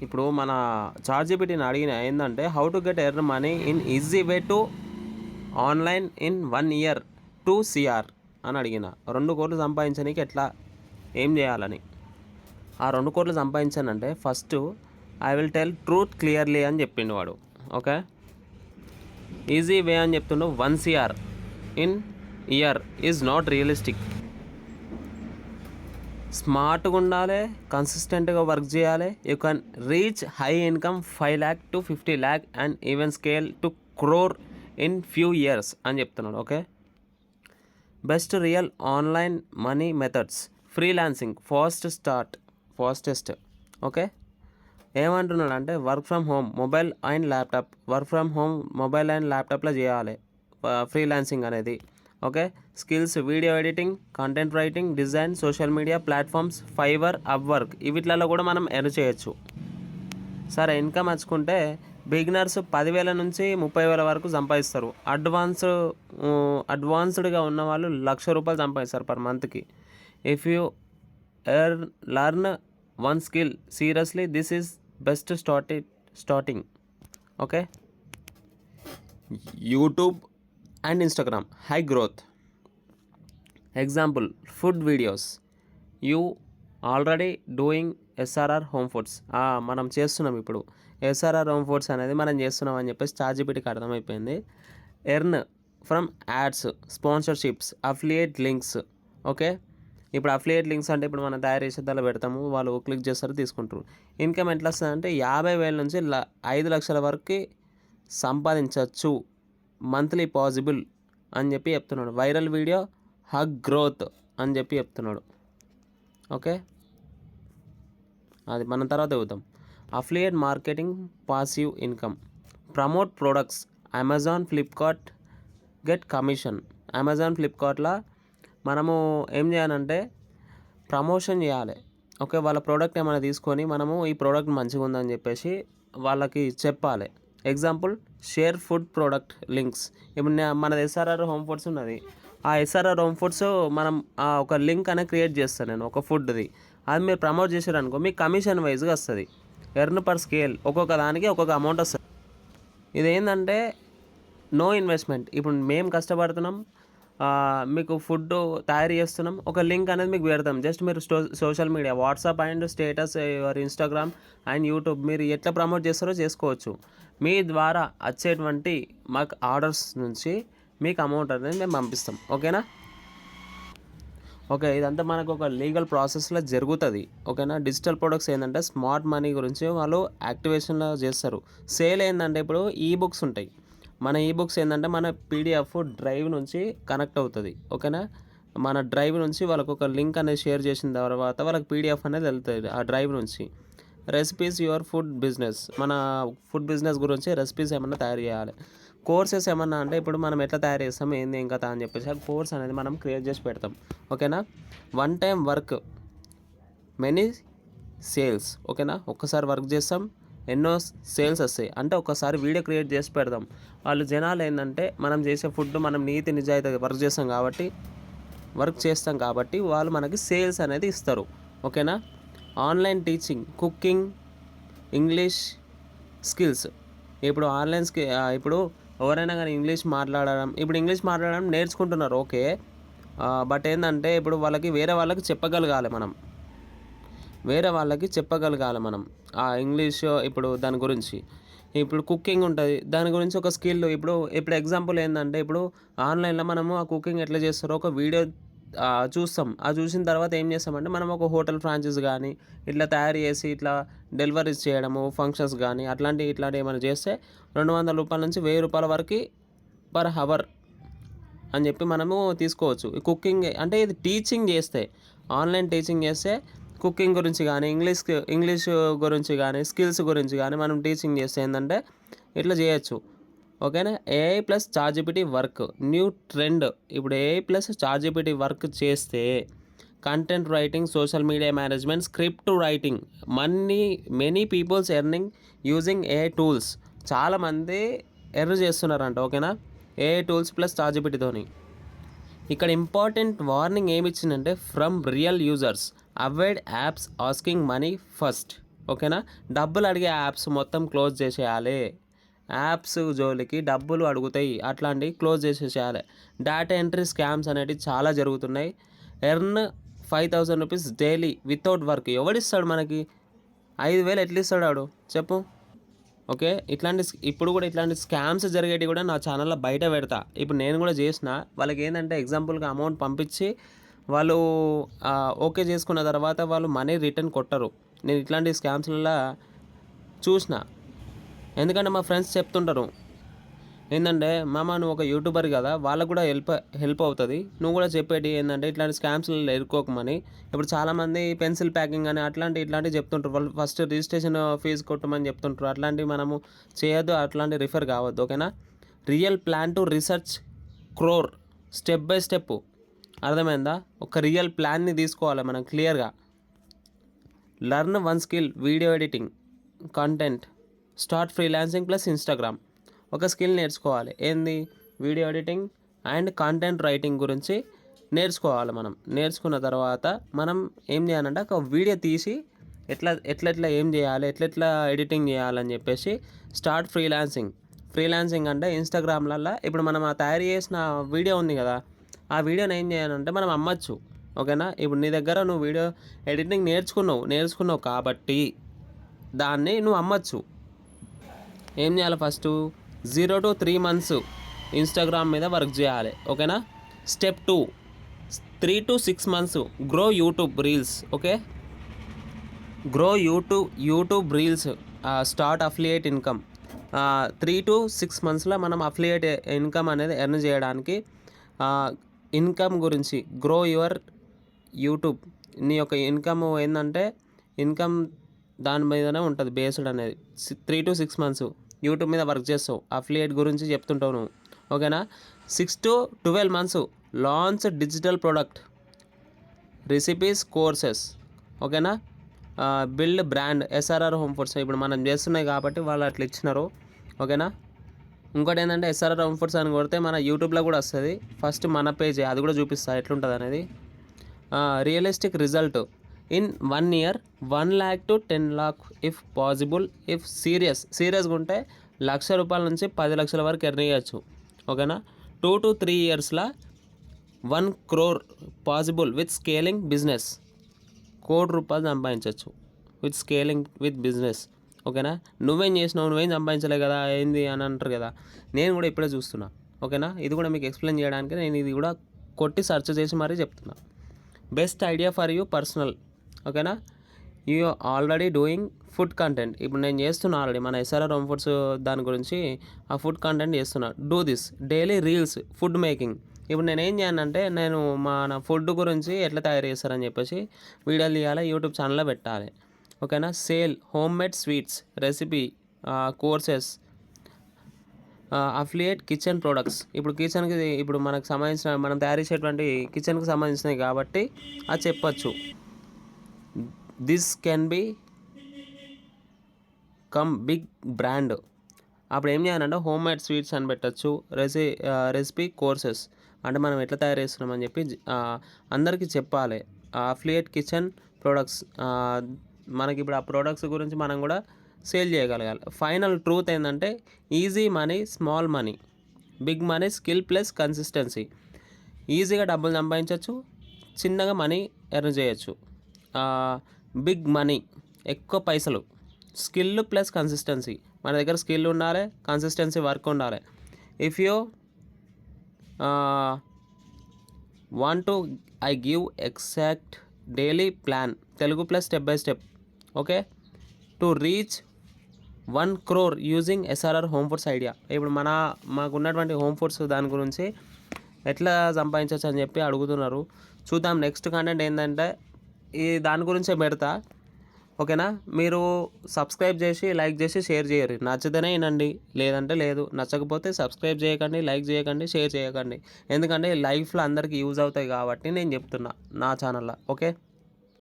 ఇప్పుడు మన చాట్‌జీపీటీని అడిగిన ఏందంటే how to get earn money in easy way to online in 1 year 2 CR అని అడిగిన. 2,00,00,000 సంపాదించనీకి ఎట్లా, ఏం చేయాలని. ఆ 2,00,00,000 సంపాదించానంటే first I will tell truth clearly అని చెప్పిండు వాడు. ఓకే, ఈజీ వే అని చెప్తుండు. 1 CR in year is not realistic. స్మార్ట్గా ఉండాలి, కన్సిస్టెంట్గా వర్క్ చేయాలి. You can reach high income 5 lakh to 50 lakh and even scale to crore in few years అని చెప్తున్నాడు. Okay, best real online money methods, freelancing fastest. Okay, ఏమంటున్నాడు అంటే work from home mobile and laptop, work from home mobile and ల్యాప్టాప్లో చేయాలి freelancing అనేది. Okay, skills video editing, content writing, design, social media platforms, Fiverr, Upwork, వీటిలలో కూడా మనం earn చేయొచ్చు. సరే, ఇన్కమ్ వచ్చుకుంటే బిగినర్స్ 10,000 నుంచి 30,000 వరకు సంపాదిస్తారు. అడ్వాన్స్డ్గా ఉన్న వాళ్ళు ₹1,00,000 సంపాదిస్తారు పర్ మంత్కి. If you learn one skill seriously this is best starting. Okay, YouTube and Instagram high growth. Example food videos. You already doing SRR home foods. మనం చేస్తున్నాం ఇప్పుడు ఎస్ఆర్ఆర్ హోమ్ ఫుడ్స్ అనేది మనం చేస్తున్నాం అని చెప్పేసి చాట్‌జీపీటీకి అర్థమైపోయింది. Earn from ads, sponsorships, affiliate links. Okay, ఇప్పుడు అఫిలియేట్ లింక్స్ అంటే ఇప్పుడు మనం తయారు చేసే దానిలో పెడతాము, వాళ్ళు క్లిక్ చేస్తారు, తీసుకుంటారు. ఇన్కమ్ ఎట్లా వస్తుంది అంటే 50,000 నుంచి 5,00,000 వరకు సంపాదించవచ్చు మంత్లీ పాసిబుల్ అని చెప్పి చెప్తున్నాడు. వైరల్ వీడియో హగ్ గ్రోత్ అని చెప్పి చెప్తున్నాడు. ఓకే, అది మనం తర్వాత చూద్దాం. Affiliate marketing passive income. Promote products, Amazon, Flipkart, get commission. Amazon, ఫ్లిప్కార్ట్లో మనము ఏం చేయాలంటే ప్రమోషన్ చేయాలి. ఓకే, వాళ్ళ ప్రోడక్ట్ ఏమైనా తీసుకొని మనము ఈ ప్రోడక్ట్ మంచిగా ఉందని చెప్పేసి వాళ్ళకి చెప్పాలి. Example share food product links. ఇప్పుడు మనది ఎస్ఆర్ఆర్ హోమ్ ఫుడ్స్ ఉన్నది. ఆ ఎస్ఆర్ఆర్ హోమ్ ఫుడ్స్ మనం ఒక లింక్ అనేది క్రియేట్ చేస్తాను నేను, ఒక ఫుడ్ది. అది మీరు ప్రమోట్ చేశారనుకో మీకు కమిషన్ వైజ్గా వస్తుంది. ఎర్న్ పర్ స్కేల్, ఒక్కొక్క దానికి ఒక్కొక్క అమౌంట్ వస్తుంది. ఇదేంటంటే నో ఇన్వెస్ట్మెంట్. ఇప్పుడు మేము కష్టపడుతున్నాం, మీకు ఫుడ్ తయారు చేస్తున్నాం, ఒక లింక్ అనేది మీకు పెడతాం. జస్ట్ మీరు social media WhatsApp and status, your Instagram and YouTube మీరు ఎట్లా ప్రమోట్ చేస్తారో చేసుకోవచ్చు. మీ ద్వారా వచ్చేటువంటి మాకు ఆర్డర్స్ నుంచి మీకు అమౌంట్ అనేది మేము పంపిస్తాం. ఓకేనా? ఓకే, ఇదంతా మనకు ఒక లీగల్ ప్రాసెస్లో జరుగుతుంది. ఓకేనా? డిజిటల్ ప్రొడక్ట్స్ ఏంటంటే స్మార్ట్ మనీ గురించి వాళ్ళు యాక్టివేషన్లో చేస్తారు. సేల్ ఏంటంటే ఇప్పుడు ఈబుక్స్ ఉంటాయి. మన ఈబుక్స్ ఏంటంటే మన పీడిఎఫ్ డ్రైవ్ నుంచి కనెక్ట్ అవుతుంది. ఓకేనా? మన డ్రైవ్ నుంచి వాళ్ళకు ఒక లింక్ అనేది షేర్ చేసిన తర్వాత వాళ్ళకి పీడిఎఫ్ అనేది వెళ్తుంది ఆ డ్రైవ్ నుంచి. Recipes your food business. మన ఫుడ్ బిజినెస్ గురించి రెసిపీస్ ఏమన్నా తయారు చేయాలి. కోర్సెస్ ఏమన్నా అంటే ఇప్పుడు మనం ఎట్లా తయారు చేస్తాం, ఏంది ఏం కథ అని చెప్పేసి ఆ కోర్స్ అనేది మనం క్రియేట్ చేసి పెడతాం. ఓకేనా? One time work many sales. ఓకేనా? ఒక్కసారి వర్క్ చేస్తాం, ఎన్నో సేల్స్ వస్తాయి. అంటే ఒక్కసారి వీడియో క్రియేట్ చేసి పెడదాం. వాళ్ళు జనాలు ఏంటంటే మనం చేసే ఫుడ్ మనం నీతి నిజాయితీ వర్క్ చేస్తాం కాబట్టి వాళ్ళు మనకి సేల్స్ అనేది ఇస్తారు. ఓకేనా? Online teaching, cooking, English skills. ఇప్పుడు ఇప్పుడు ఎవరైనా కానీ ఇంగ్లీష్ మాట్లాడడం నేర్చుకుంటున్నారు. ఓకే, బట్ ఏంటంటే ఇప్పుడు వేరే వాళ్ళకి చెప్పగలగాలి మనం ఆ ఇంగ్లీష్. ఇప్పుడు దాని గురించి ఇప్పుడు కుకింగ్ ఉంటుంది, దాని గురించి ఒక స్కిల్. ఇప్పుడు ఎగ్జాంపుల్ ఏంటంటే ఇప్పుడు ఆన్లైన్లో మనము ఆ కుకింగ్ ఎట్లా చేస్తారో ఒక వీడియో చూస్తాం. చూసిన తర్వాత ఏం చేస్తామంటే మనం ఒక హోటల్ ఫ్రాంచైజ్ కానీ ఇట్లా తయారు చేసి ఇట్లా డెలివరీస్ చేయడము, ఫంక్షన్స్ కానీ ఇట్లాంటివి ఏమైనా చేస్తే ₹200 నుంచి ₹1,000 వరకు పర్ హవర్ అని చెప్పి మనము తీసుకోవచ్చు. కుకింగ్ అంటే ఇది టీచింగ్ చేస్తే, ఆన్లైన్ టీచింగ్ చేస్తే కుకింగ్ గురించి కానీ ఇంగ్లీష్ గురించి కానీ స్కిల్స్ గురించి కానీ మనం టీచింగ్ చేస్తే ఏంటంటే ఇట్లా చేయొచ్చు. ఓకేనా? AI plus ChatGPT work new trend. ఇప్పుడు ఏఐ ప్లస్ చాట్‌జీపీటీ వర్క్ చేస్తే content writing, social media management, script writing, many peoples earning using AI tools. చాలామంది ఎర్న్ చేస్తున్నారంట. ఓకేనా? ఏఐ టూల్స్ ప్లస్ చాట్‌జీపీటీతోని. ఇక్కడ ఇంపార్టెంట్ వార్నింగ్ ఏమి ఇచ్చిందంటే from real users, avoid apps asking money first. ఓకేనా. డబ్బులు అడిగే యాప్స్ మొత్తం క్లోజ్ చేసేయాలి. యాప్స్ జోలికి డబ్బులు అడుగుతాయి అట్లాంటివి క్లోజ్ చేసేసేయాలి. డేటా ఎంట్రీ స్కామ్స్ అనేటివి చాలా జరుగుతున్నాయి. Earn 5,000 rupees daily without work. ఎవడిస్తాడు మనకి 5,000 ఎట్లా ఇస్తాడు వాడు చెప్పు. ఓకే, ఇప్పుడు కూడా ఇట్లాంటి స్కామ్స్ జరిగేవి కూడా నా ఛానల్లో బయట పెడతా. ఇప్పుడు నేను కూడా చేసిన వాళ్ళకి ఏంటంటే ఎగ్జాంపుల్గా అమౌంట్ పంపించి వాళ్ళు ఓకే చేసుకున్న తర్వాత వాళ్ళు మనీ రిటర్న్ కొట్టరు. నేను ఇట్లాంటి స్కామ్స్లలో చూసిన. ఎందుకంటే మా ఫ్రెండ్స్ చెప్తుంటారు ఏంటంటే, మామ నువ్వు ఒక యూట్యూబర్ కదా, వాళ్ళకు కూడా హెల్ప్ అవుతుంది, నువ్వు కూడా చెప్పేటి ఏంటంటే ఇట్లాంటి స్కామ్స్లో ఎరుకోకమని. ఇప్పుడు చాలామంది పెన్సిల్ ప్యాకింగ్ అని ఇట్లాంటివి చెప్తుంటారు. వాళ్ళు ఫస్ట్ రిజిస్ట్రేషన్ ఫీజు కొట్టమని చెప్తుంటారు. అట్లాంటివి మనము చేయొద్దు, అట్లాంటి రిఫర్ కావద్దు. ఓకేనా. Real plan to research crore, step by step. అర్థమైందా? ఒక రియల్ ప్లాన్ని తీసుకోవాలి మనం క్లియర్గా. Learn one skill, video editing, content, start freelancing plus Instagram. ఒక స్కిల్ నేర్చుకోవాలి. ఏంది? Video editing and content writing గురించి నేర్చుకోవాలి. మనం నేర్చుకున్న తర్వాత మనం ఏం చేయాలంటే ఒక వీడియో తీసి ఎట్లా ఏం చేయాలి, ఎట్లా ఎడిటింగ్ చేయాలని చెప్పేసి స్టార్ట్ ఫ్రీలాన్సింగ్ అంటే ఇన్స్టాగ్రామ్లలో ఇప్పుడు మనం ఆ తయారు చేసిన వీడియో ఉంది కదా, ఆ వీడియోని ఏం చేయాలంటే మనం అమ్మచ్చు. ఓకేనా. ఇప్పుడు నీ దగ్గర నువ్వు వీడియో ఎడిటింగ్ నేర్చుకున్నావు కాబట్టి దాన్ని నువ్వు అమ్మచ్చు. ఏం చేయాలి? ఫస్ట్ 0 to 3 months ఇన్స్టాగ్రామ్ మీద వర్క్ చేయాలి. ఓకేనా. Step 2, 3 to 6 months grow YouTube reels. Okay, grow YouTube reels, start affiliate income. 3 to 6 monthsలో మనం అఫిలియేట్ ఇన్కమ్ అనేది ఎర్న్ చేయడానికి ఇన్కమ్ గురించి గ్రో యువర్ యూట్యూబ్. నీ యొక్క ఇన్కమ్ ఏంటంటే ఇన్కమ్ దాని మీదనే ఉంటుంది బేస్డ్ అనేది. 3 to 6 months యూట్యూబ్ మీద వర్క్ చేస్తావు, అఫిలియేట్ గురించి చెప్తుంటావు నువ్వు. ఓకేనా. 6 to 12 months launch digital product, recipes, courses. ఓకేనా. Build brand, SRR home foods. ఇప్పుడు మనం చేస్తున్నాయి కాబట్టి వాళ్ళు అట్లా ఇచ్చినారు. ఓకేనా. ఇంకోటి ఏంటంటే SRR హోమ్ ఫుడ్స్ అని కొడితే మన యూట్యూబ్లో కూడా వస్తుంది. ఫస్ట్ మన పేజే, అది కూడా చూపిస్తా ఎట్లుంటుంది అనేది. Realistic result in 1 year 1 lakh to 10 lakh if possible. If సీరియస్గా ఉంటే ₹1,00,000 నుంచి 10 లక్షల వరకు ఎర్న్ చేయొచ్చు. ఓకేనా. 2 to 3 yearsలో 1 crore possible with scaling business. ₹1,00,00,000 సంపాదించవచ్చు విత్ స్కేలింగ్ విత్ బిజినెస్. ఓకేనా. నువ్వేం చేసినావు, నువ్వేం సంపాదించలే కదా ఏంది అని అంటారు కదా, నేను కూడా ఇప్పుడే చూస్తున్నా. ఓకేనా. ఇది కూడా మీకు ఎక్స్ప్లెయిన్ చేయడానికి నేను ఇది కూడా కొట్టి సెర్చ్ చేసి మరీ చెప్తున్నా. Best idea for you personal. ఓకేనా. You already doing food content. ఇప్పుడు నేను చేస్తున్నా ఆల్రెడీ మన SRR హోమ్ ఫుడ్స్ దాని గురించి ఆ ఫుడ్ కంటెంట్ చేస్తున్నా. Do this daily reels, food making. ఇప్పుడు నేను ఏం చేయనంటే నేను మన ఫుడ్ గురించి ఎట్లా తయారు చేస్తారని చెప్పేసి వీడియోలు తీయాలి, యూట్యూబ్ ఛానల్లో పెట్టాలి. ఓకేనా. Sale home made sweets, recipe, courses, affiliate kitchen products. ఇప్పుడు కిచెన్కి ఇప్పుడు మనకు సంబంధించిన మనం తయారు చేసేటువంటి కిచెన్కి సంబంధించినవి కాబట్టి అది చెప్పచ్చు. This can be come big brand. అప్పుడు ఏం చేయాలంటే హోమ్ మేడ్ స్వీట్స్ అని పెట్టచ్చు. రెసిపీ, కోర్సెస్ అంటే మనం ఎట్లా తయారు చేస్తున్నామని చెప్పి అందరికీ చెప్పాలి. అఫిలియేట్ కిచెన్ ప్రొడక్ట్స్, మనకి ఇప్పుడు ఆ ప్రొడక్ట్స్ గురించి మనం కూడా సేల్ చేయగలగాలి. ఫైనల్ ట్రూత్ ఏంటంటే easy money, small money, big money, skill plus consistency. ఈజీగా డబ్బులు సంపాదించవచ్చు, చిన్నగా మనీ ఎర్న్ చేయొచ్చు. బిగ్ మనీ, ఎక్కువ పైసలు. స్కిల్ ప్లస్ కన్సిస్టెన్సీ, మన దగ్గర స్కిల్ ఉండాలి, కన్సిస్టెన్సీ వర్క్ ఉండాలి. If you want to I give exact daily plan, Telugu plus step by step. Okay. To reach 1 crore using SRR home foods idea. ఇప్పుడు మాకు ఉన్నటువంటి హోమ్ ఫుడ్స్ దాని గురించి ఎట్లా సంపాదించవచ్చు అని చెప్పి అడుగుతున్నారు. చూద్దాం. నెక్స్ట్ కంటెంట్ ఏంటంటే దాని గురించే పెడతా. ఓకేనా. మీరు సబ్స్క్రైబ్ చేసి, లైక్ చేసి, షేర్ చేయరు. నచ్చితేనే వినండి, లేదంటే లేదు. నచ్చకపోతే సబ్స్క్రైబ్ చేయకండి, లైక్ చేయకండి, షేర్ చేయకండి. ఎందుకంటే లైఫ్లో అందరికీ యూజ్ అవుతాయి కాబట్టి నేను చెప్తున్నా నా ఛానల్లో. ఓకే.